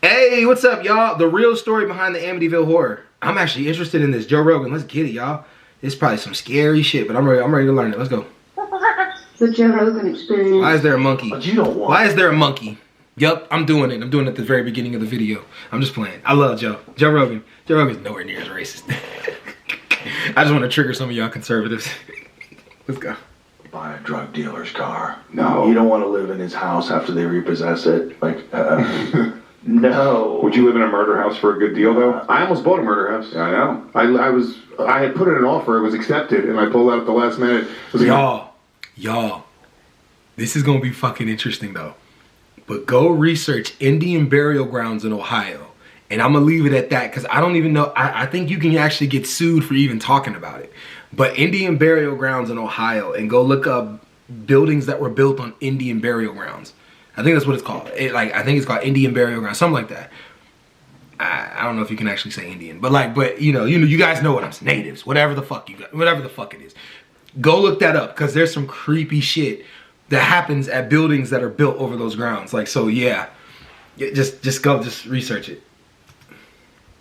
Hey, what's up, y'all? The real story behind the Amityville horror. I'm actually interested in this. Joe Rogan, let's get it, y'all. It's probably some scary shit, but I'm ready to learn it. Let's go. The Joe Rogan experience. Why is there a monkey? But you don't want. Why is there a monkey? Yup, I'm doing it. I'm doing it at the very beginning of the video. I'm just playing. I love Joe. Joe Rogan. Joe Rogan's nowhere near as racist. I just want to trigger some of y'all conservatives. Let's go. Buy a drug dealer's car. No. You don't want to live in his house after they repossess it. Like, no. Would you live in a murder house for a good deal, though? I almost bought a murder house. Yeah, I know. I had put in an offer, it was accepted, and I pulled out at the last minute. It was Y'all, this is gonna be fucking interesting though. But go research Indian burial grounds in Ohio. And I'm gonna leave it at that because I don't even know. I think you can actually get sued for even talking about it. But Indian burial grounds in Ohio, and go look up buildings that were built on Indian burial grounds. I think that's what it's called. I think it's called Indian burial grounds, something like that. I don't know if you can actually say Indian, but you guys know what I'm saying. Natives, whatever the fuck it is. Go look that up because there's some creepy shit that happens at buildings that are built over those grounds. Like, so yeah, just research it.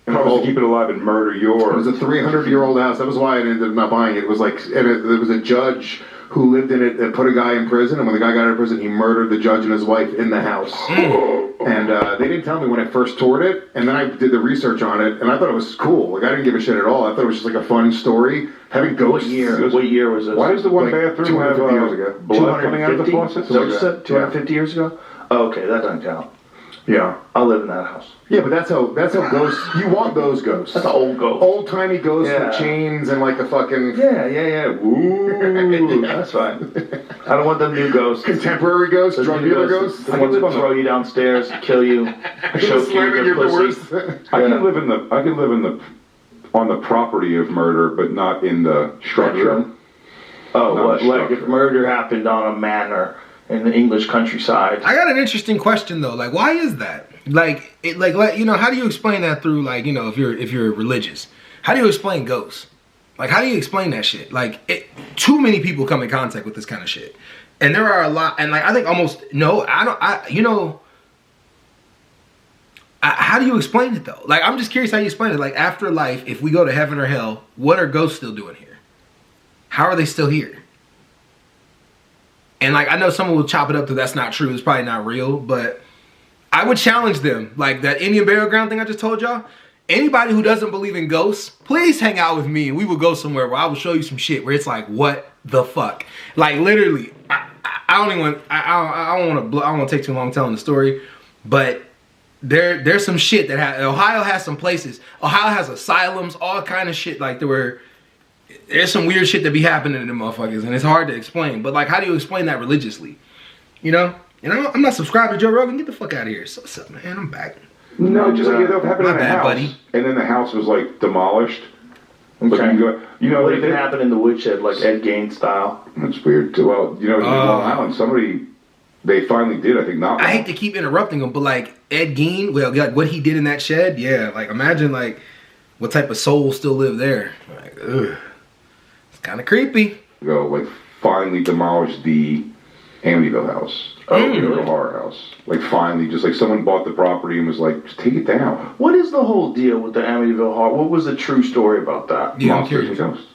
And to keep it alive and murder It yours. was a 300-year-old house. That was why I ended up not buying it. It was like, there was a judge who lived in it and put a guy in prison, and when the guy got out of prison, he murdered the judge and his wife in the house. And they didn't tell me when I first toured it, and then I did the research on it, and I thought it was cool. Like, I didn't give a shit at all. I thought it was just like a fun story. Having ghosts. What year was this? Why does the one bathroom 250 have years ago. blood coming out of the faucet? So you said 250 years ago? Oh, okay, that doesn't count. Yeah. I'll live in that house. Yeah, but that's how ghosts, you want those ghosts. That's an old ghost. Old-timey ghosts Yeah. with chains and like the fucking... Yeah. Ooh, that's fine. I don't want them new ghosts. Contemporary ghosts, drug dealer ghosts. The ones that throw you downstairs, kill you, choke you with their pussy. I can live on the property of murder, but not in the structure. Oh, Not what? the Like structure. if murder happened on a manor in the English countryside. I got an interesting question though. Like, why is that? How do you explain that through, like, if you're religious? How do you explain ghosts? Like, how do you explain that shit? Like, too many people come in contact with this kind of shit, and there are a lot. And like, I think almost how do you explain it though? Like, I'm just curious how you explain it. Like, afterlife, if we go to heaven or hell, what are ghosts still doing here? How are they still here? And like, I know someone will chop it up to that's not true. It's probably not real, but I would challenge them. Like that Indian burial ground thing I just told y'all. Anybody who doesn't believe in ghosts, please hang out with me and we will go somewhere where I will show you some shit where it's like, what the fuck? Like, literally, I don't want to take too long telling the story, but there's some shit that Ohio has some places. Ohio has asylums, all kind of shit. Like, there's some weird shit that be happening to them motherfuckers, and it's hard to explain. But like, how do you explain that religiously? I'm not subscribed to Joe Rogan. Get the fuck out of here. So, what's up, man? I'm back. No, just like it happened My in a bad, house, buddy. and then the house was like demolished. But Okay. What they even happened in the woodshed, like Ed Gein style? That's weird too. Well, in Long Island, they finally did. I think not. I hate to keep interrupting him, but like Ed Gein, like what he did in that shed, yeah. Like, imagine like what type of souls still live there. Like, ugh, it's kind of creepy. Finally demolished the Amityville house. The horror house. Like, finally, just like someone bought the property and was like, just take it down. What is the whole deal with the Amityville horror? What was the true story about that? Yeah, I'm Monsters curious. and ghosts.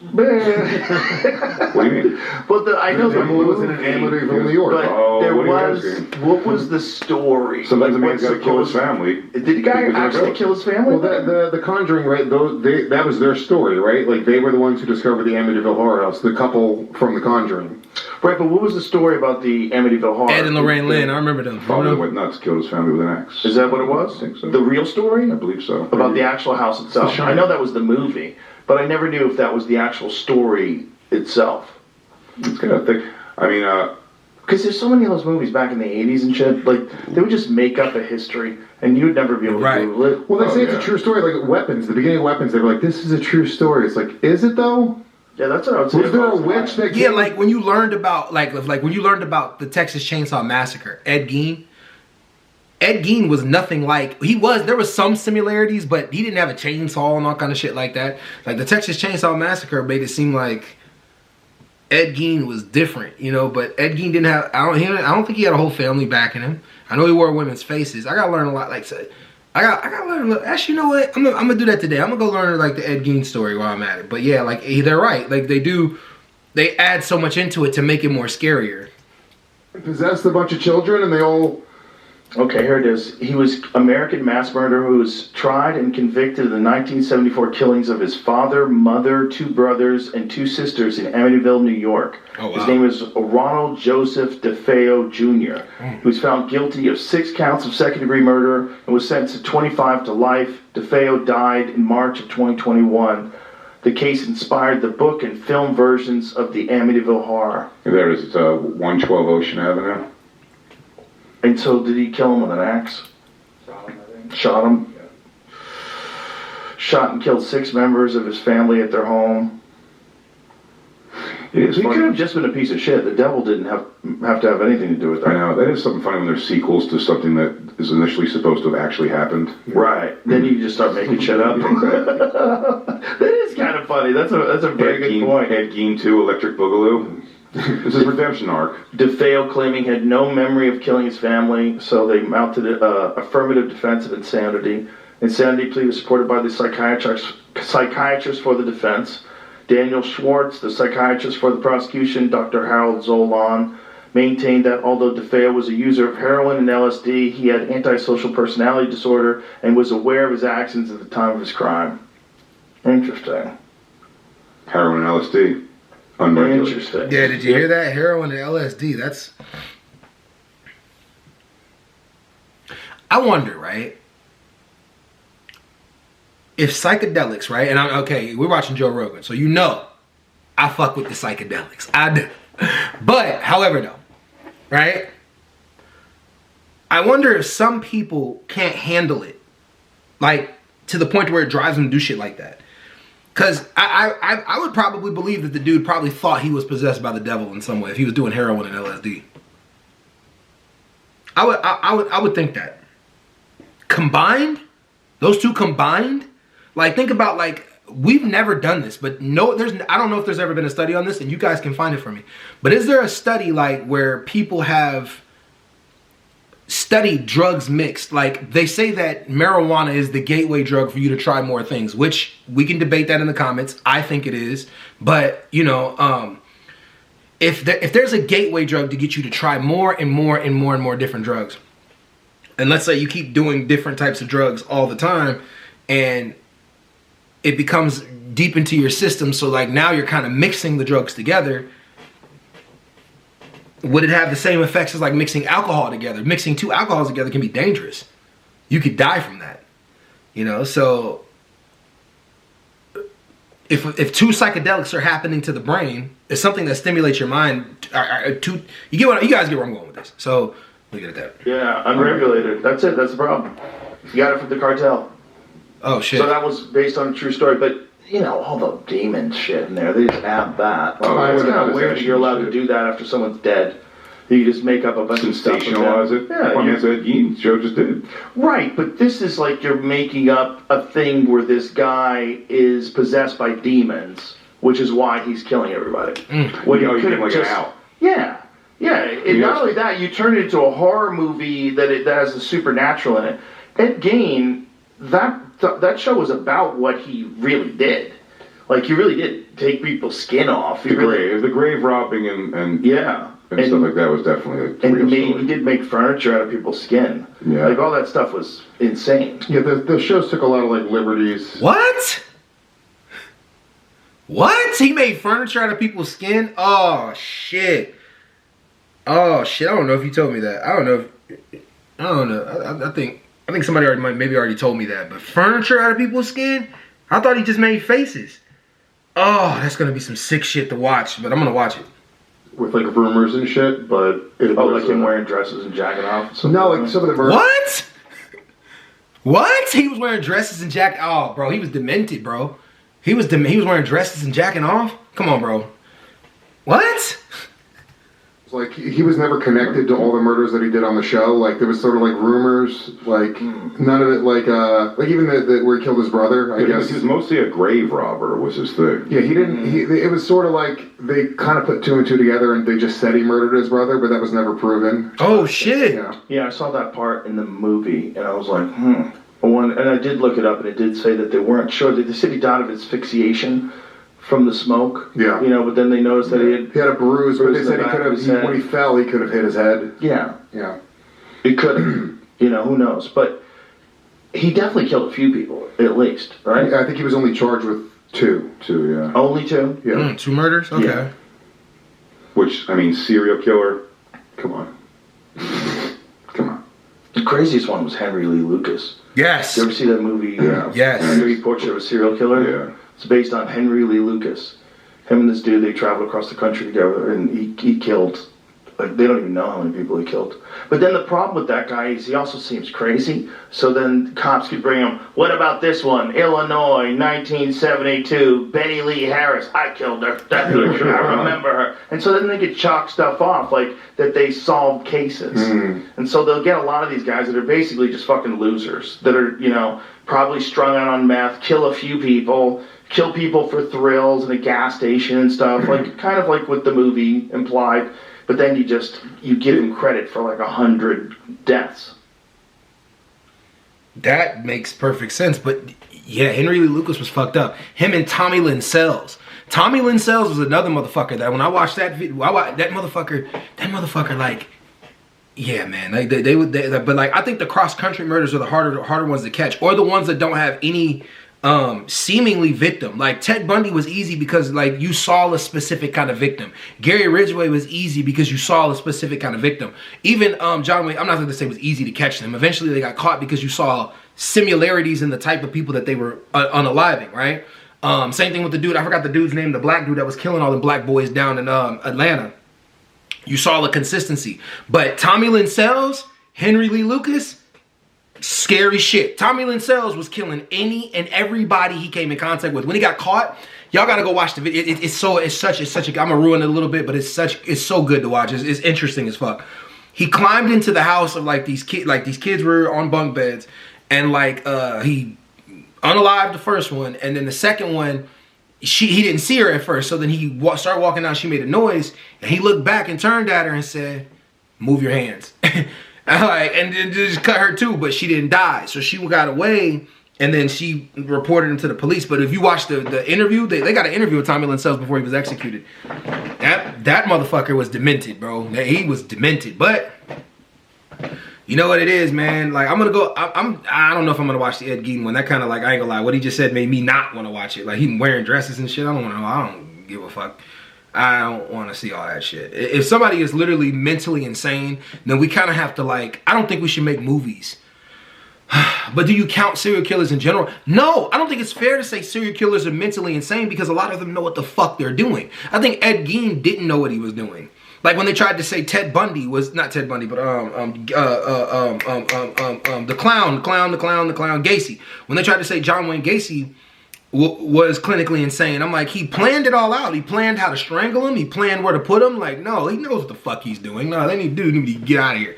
What do you mean? But I know the It was in Amityville, New York. But there what do you was. guys think? What was the story? Sometimes Like, a man's got to what's kill the his family. Did the guy because of a actually ghost. kill his family? Well, the Conjuring, right? That was their story, right? Like, they were the ones who discovered the Amityville Horror House, the couple from the Conjuring. Right, but what was the story about the Amityville horror? Ed and Lorraine Lynn, I remember them. Father went nuts, killed his family with an axe. Is that what it was? I think so. The real story? I believe so. About the actual house itself. I know that was the movie, but I never knew if that was the actual story itself. It's kind of thick. I mean, Because there's so many of those movies back in the 80s and shit, like, they would just make up a history, and you would never be able to Right. Google it. Well, they say it's a true story. Like, Weapons, the beginning of Weapons, they were like, this is a true story. It's like, is it though? Yeah, that's what I would say. Was there a witch that Yeah, came? like when you learned about the Texas Chainsaw Massacre, Ed Gein was nothing like there was some similarities, but he didn't have a chainsaw and all kind of shit like that. Like the Texas Chainsaw Massacre made it seem like Ed Gein was different, but Ed Gein didn't have I don't think he had a whole family backing him. I know he wore women's faces. I gotta learn a lot. Like, I gotta learn. Actually, you know what? I'm gonna do that today. I'm gonna go learn like the Ed Gein story while I'm at it. But yeah, like they're right. Like they add so much into it to make it more scarier. Possessed a bunch of children, and they all. Okay, here it is. He was American mass murderer who was tried and convicted of the 1974 killings of his father, mother, 2 brothers, and 2 sisters in Amityville, New York. Oh, wow. His name is Ronald Joseph DeFeo Jr. He was found guilty of 6 counts of second-degree murder and was sentenced to 25 to life. DeFeo died in March of 2021. The case inspired the book and film versions of the Amityville Horror. There it is. It's 112 Ocean Avenue. And so did he kill him with an axe? Shot him? Yeah. Shot and killed 6 members of his family at their home. It is He funny. could have just been a piece of shit. The devil didn't have to have anything to do with that. I know. That is something funny when there's sequels to something that is initially supposed to have actually happened. Right. Then you just start making shit up. That is kind of funny. That's a very good point. Ed Gein 2, Electric Boogaloo. This is redemption arc. DeFeo claiming he had no memory of killing his family, so they mounted an affirmative defense of insanity. Insanity plea was supported by the psychiatrist for the defense. Daniel Schwartz, the psychiatrist for the prosecution, Dr. Harold Zolan, maintained that although DeFeo was a user of heroin and LSD, he had antisocial personality disorder and was aware of his actions at the time of his crime. Interesting. Heroin and LSD. Unregulated. Interesting. Yeah, did you hear that? Heroin and LSD. That's. I wonder, right? If psychedelics, right? And we're watching Joe Rogan, so you know I fuck with the psychedelics. I do. But, however, though, right? I wonder if some people can't handle it, like to the point where it drives them to do shit like that. Because I would probably believe that the dude probably thought he was possessed by the devil in some way if he was doing heroin and LSD. I would think that. Combined, those two combined, like think about like we've never done this, but I don't know if there's ever been a study on this, and you guys can find it for me. But is there a study like where people have studied drugs mixed? Like they say that marijuana is the gateway drug for you to try more things, which we can debate that in the comments. I think it is, but you know, if there's a gateway drug to get you to try more and more and more and more different drugs, and let's say you keep doing different types of drugs all the time, and it becomes deep into your system, so like now you're kind of mixing the drugs together. Would it have the same effects as like mixing alcohol together? Mixing 2 alcohols together can be dangerous. You could die from that. You know, so if 2 psychedelics are happening to the brain, it's something that stimulates your mind. You guys get where I'm going with this. So look at that. Yeah, unregulated. That's it. That's the problem. You got it from the cartel. Oh shit. So that was based on a true story, but you know, all the demon shit in there, they just add that. Like, it's kind of weird that you're allowed to do that after someone's dead. You just make up a bunch of stuff. Sensationalize it? Yeah. Well, that's Ed Gein. Joe just did. Right, but this is like you're making up a thing where this guy is possessed by demons, which is why he's killing everybody. Well, you could have just... out. Yeah. Yeah, and not only that, you turn it into a horror movie that has the supernatural in it. Ed Gein, that show was about what he really did. Like, he really did take people's skin off. The grave robbing and yeah. And stuff like that was definitely a real story. He did make furniture out of people's skin. Yeah. Like, all that stuff was insane. Yeah, the shows took a lot of like liberties. What? What? He made furniture out of people's skin? Oh shit. Oh shit. I don't know if you told me that. I don't know. I think somebody already told me that. But furniture out of people's skin? I thought he just made faces. Oh, that's gonna be some sick shit to watch, but I'm gonna watch it. With like rumors and shit, but it was like him wearing dresses and jacking off. No, like some of the murders. What? What? He was wearing dresses and jacking. Oh, bro, he was demented, bro. He was wearing dresses and jacking off. Come on, bro. What? Like he was never connected to all the murders that he did on the show. Like there was sort of like rumors, like none of it, like even the where he killed his brother. I guess he was mostly a grave robber was his thing. Yeah, he didn't. It was sort of like they kind of put 2 and 2 together, and they just said he murdered his brother, but that was never proven. Oh shit! Yeah, yeah, I saw that part in the movie, and I was like, Well, one, and I did look it up, and it did say that they weren't sure. They said he died of asphyxiation from the smoke. Yeah. You know, but then they noticed that he had a bruise, but they said he could have, when he fell, he could have hit his head. Yeah. Yeah. It could have. You know, who knows? But he definitely killed a few people, at least, right? I think he was only charged with 2. 2, yeah. Only 2? Yeah. 2 murders? Okay. Yeah. Which, I mean, serial killer. Come on. Come on. The craziest one was Henry Lee Lucas. Yes. You ever see that movie? Yes. Henry Portrait of a Serial Killer? Yeah. It's based on Henry Lee Lucas. Him and this dude, they traveled across the country together, and he killed, like, they don't even know how many people he killed. But then the problem with that guy is he also seems crazy. So then cops could bring him, what about this one? Illinois, 1972, Betty Lee Harris. I killed her. I remember her. And so then they could chalk stuff off, like that they solved cases. And so they'll get a lot of these guys that are basically just fucking losers, that are, you know, probably strung out on meth, kill a few people, kill people for thrills in a gas station and stuff, like kind of like what the movie implied. But then you give him credit for like 100 deaths. That makes perfect sense. But yeah, Henry Lee Lucas was fucked up. Him and Tommy Lynn Sells. Tommy Lynn Sells was another motherfucker that when I watched that video, that motherfucker, like, yeah, man, like they would, but like I think the cross country murders are the harder ones to catch, or the ones that don't have any seemingly victim. Like Ted Bundy was easy because like you saw a specific kind of victim. Gary Ridgway was easy because you saw a specific kind of victim. Even John Wayne, I'm not going to say it was easy to catch them. Eventually they got caught because you saw similarities in the type of people that they were unaliving, right? Same thing with the dude, I forgot the dude's name, the black dude that was killing all the black boys down in Atlanta. You saw the consistency. But Tommy Lynn Sells, Henry Lee Lucas, scary shit. Tommy Lynn Sells was killing any and everybody he came in contact with. When he got caught, y'all gotta go watch the video. It's such a, I'm gonna ruin it a little bit, but it's so good to watch. It's interesting as fuck. He climbed into the house of like these kids were on bunk beds, and like he unalived the first one, and then the second one, he didn't see her at first, so then he started walking down, she made a noise, and he looked back and turned at her and said, "Move your hands." And then just cut her too, but she didn't die. So she got away, and then she reported him to the police. But if you watch the interview, they got an interview with Tommy Lynn Sells before he was executed. That motherfucker was demented, bro. He was demented. But you know what it is, man. Like I don't know if I'm gonna watch the Ed Gein one. That kind of like, I ain't gonna lie, what he just said made me not want to watch it. Like he wearing dresses and shit. I don't give a fuck. I don't want to see all that shit. If somebody is literally mentally insane, then we kind of have to like, I don't think we should make movies. But do you count serial killers in general? No, I don't think it's fair to say serial killers are mentally insane because a lot of them know what the fuck they're doing. I think Ed Gein didn't know what he was doing. Like when they tried to say Ted Bundy was, not Ted Bundy, but the clown Gacy. When they tried to say John Wayne Gacy was clinically insane, I'm like, he planned it all out. He planned how to strangle him. He planned where to put him. Like, no, he knows what the fuck he's doing. No, they need to get out of here.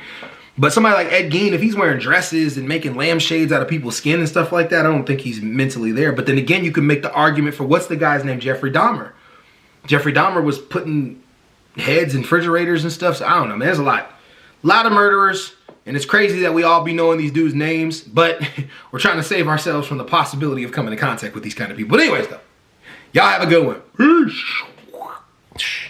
But somebody like Ed Gein, if he's wearing dresses and making lampshades out of people's skin and stuff like that, I don't think he's mentally there. But then again, you can make the argument for, what's the guy's name? Jeffrey Dahmer. Jeffrey Dahmer was putting heads in refrigerators and stuff. So I don't know, man. There's a lot of murderers. And it's crazy that we all be knowing these dudes' names, but we're trying to save ourselves from the possibility of coming in contact with these kind of people. But anyways, though, y'all have a good one. Peace.